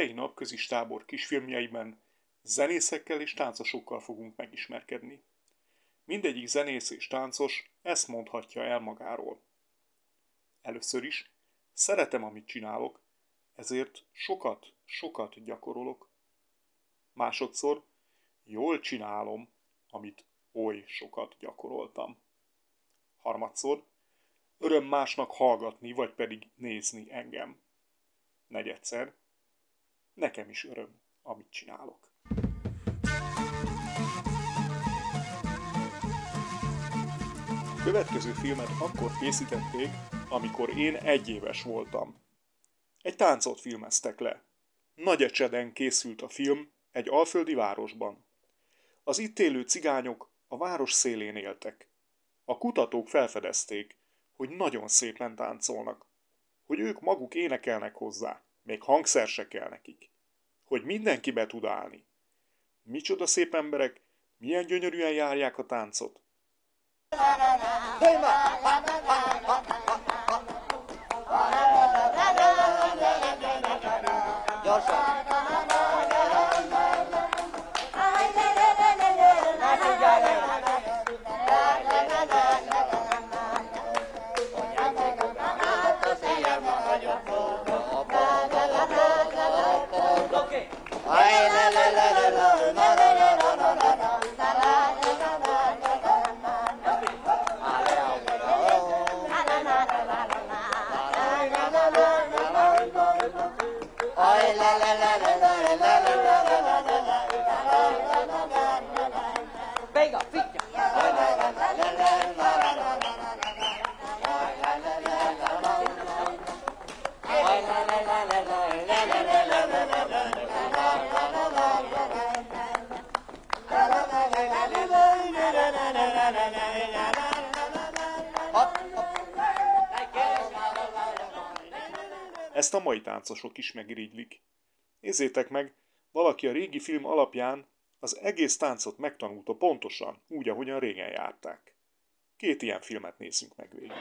idei napközis tábor kisfilmjeiben zenészekkel és táncosokkal fogunk megismerkedni. Mindegyik zenész és táncos ezt mondhatja el magáról. Először is, szeretem, amit csinálok, ezért sokat gyakorolok. Másodszor, jól csinálom, amit oly sokat gyakoroltam. Harmadszor, öröm másnak hallgatni, vagy pedig nézni engem. Negyedszer, nekem is öröm, amit csinálok. A következő filmet akkor készítették, amikor én 1 éves voltam. Egy táncot filmeztek le. Nagyecseden készült a film egy alföldi városban. Az itt élő cigányok a város szélén éltek. A kutatók felfedezték, hogy nagyon szépen táncolnak, hogy ők maguk énekelnek hozzá, még hangszer se kell nekik, hogy mindenki be tud állni. Micsoda szép emberek, milyen gyönyörűen járják a táncot. Ezt a mai táncosok is megirigylik. Nézzétek meg, valaki a régi film alapján az egész táncot megtanulta pontosan, úgy, ahogyan régen járták. 2 ilyen filmet nézzünk meg végig.